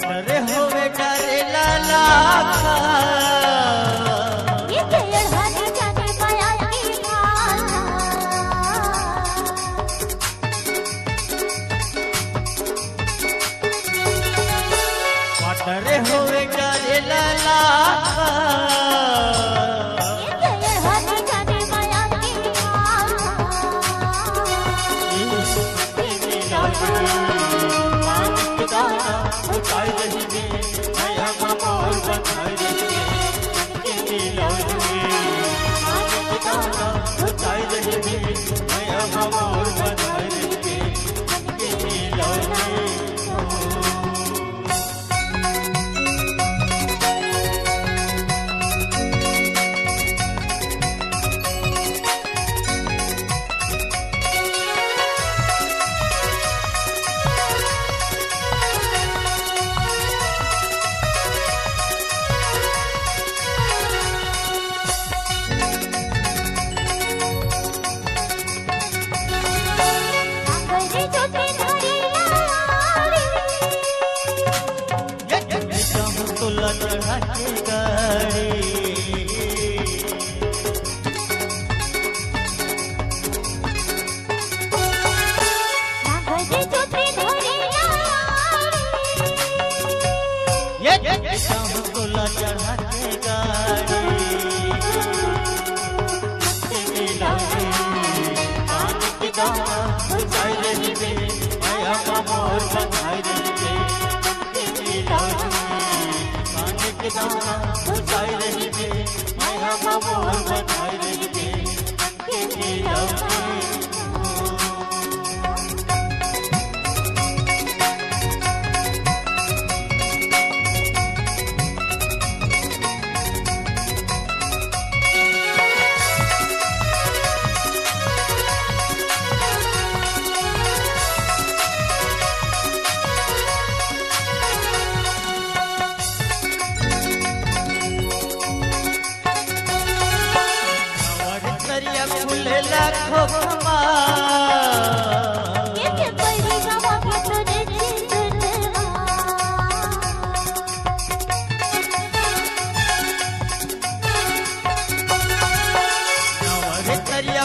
पटरे होवे करे लाला ये केळहनी जाने माया की भाषा पटरे होवे करे लाला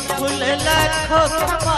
फूल लाखों खमा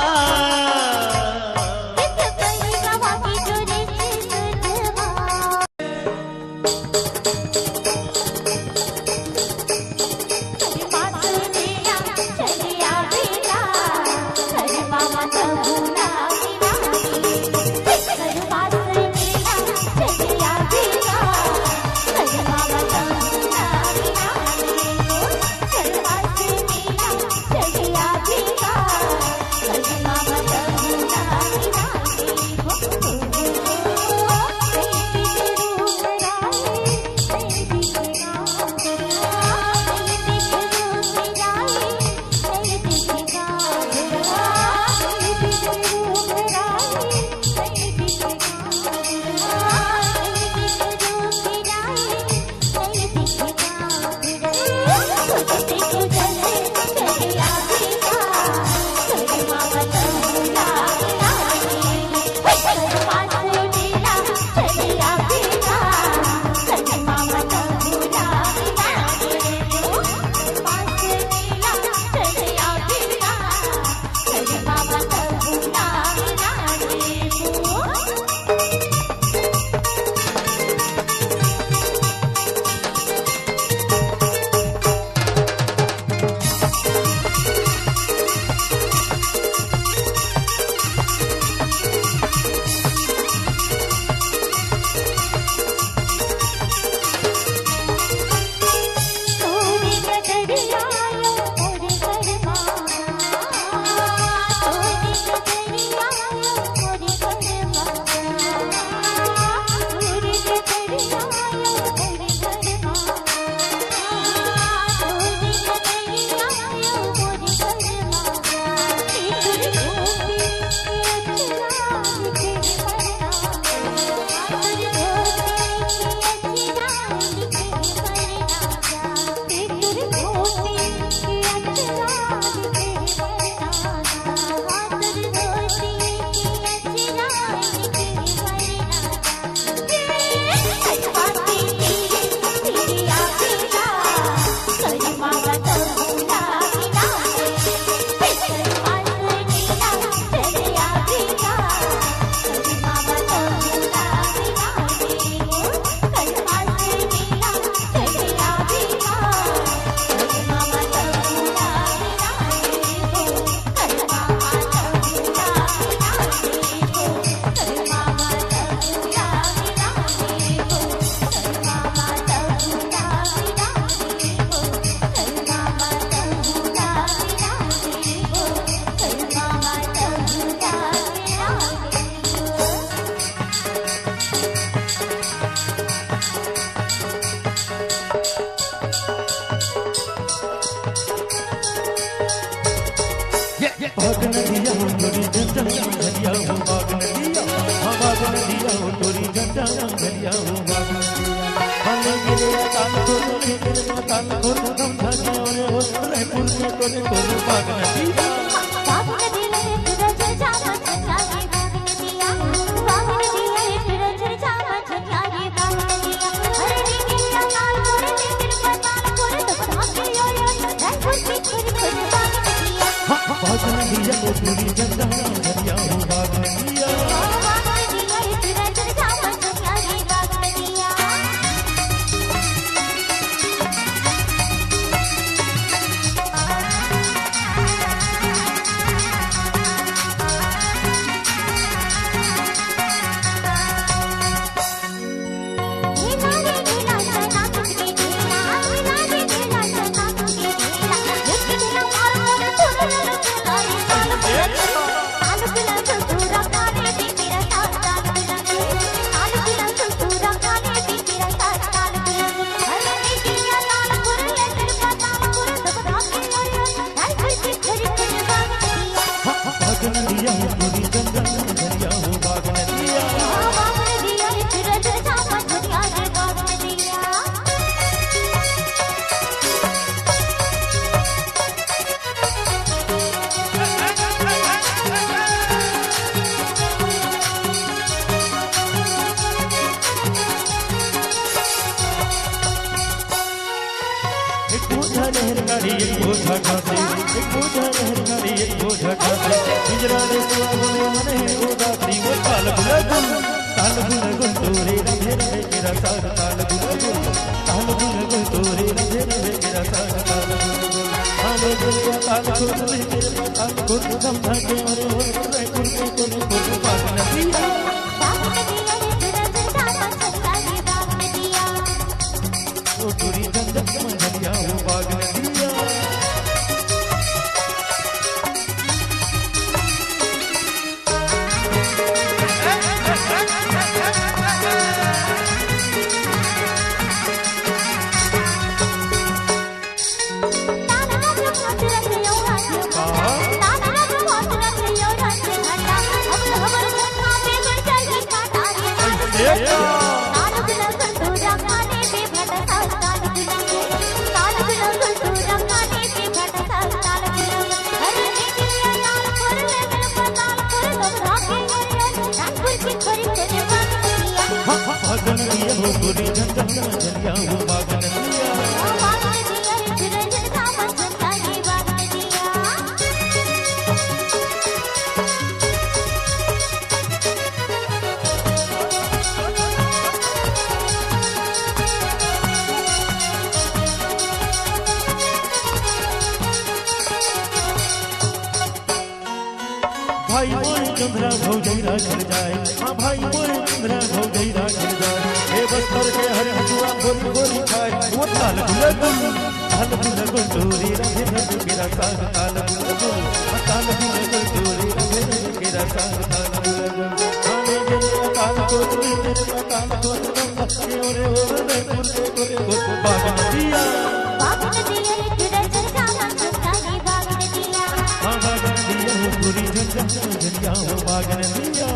बागन दिया वो तोरी झंडा झरिया वो बागन हमें गिरे ताल को दम था जोरे हो रायपुर में तोरे तोरे बागन दिया बागन दिया सूरज जामा छाए बागन दिया बागन दिया सूरज जामा छाए बागन दिया हरे नीला लाल कोरे तेरे पताल कोरे तो भागे यो रायपुर की खुरी खुरी बागन दिया बागन दिया वो तोरी झंडा झरिया वो बागन दिया बागन दिया सूरज जामा छाए बागन दिया भाई मोर चंद्रा भौजैरा घर जाए हाँ भाई मोर चंद्रा भौजैरा घर जाए हे बस्तर के हरे हसुआ गोरी गोरी खाए वो ताल गुल तोरी रंगे रंग मेरा साग ताल गुल तोरी रंगे रंग मेरा साग ताल गुल हमें गिरे ताल को तेरे ताल को दम बच्चे ओरे ओरे कोरे बागन दिया बागन दिया वो पूरी झंझा झरिया वो बागन दिया बागन दिया वो पूरी झंझा झरिया वो बागन दिया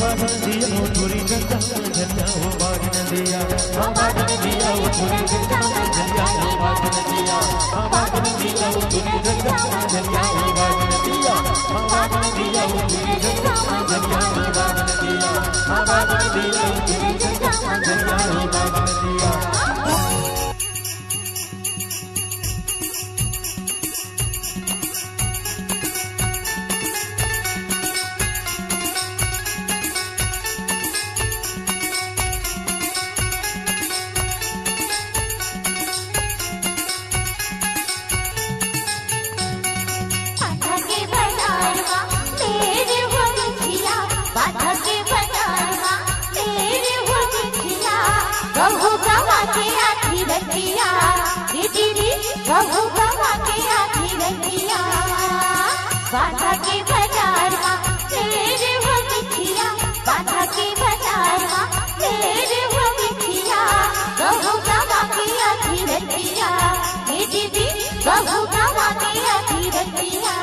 बागन दिया वो पूरी झंझा झरिया वो बागन दिया बागन दिया वो पूरी झंझा झरिया वो बागन दिया बागन दिया वो पूरी झंझा झरिया वो बागन दिया बागन दिया वो पूरी झंझा झरिया वो बागन दिया बाधा के बाजार तेरे हो बिछिया बाधा के बाजार तेरे हो बिछिया बहू का बाकी आधी रतिया दीदी बहू का बाकी आधी रतिया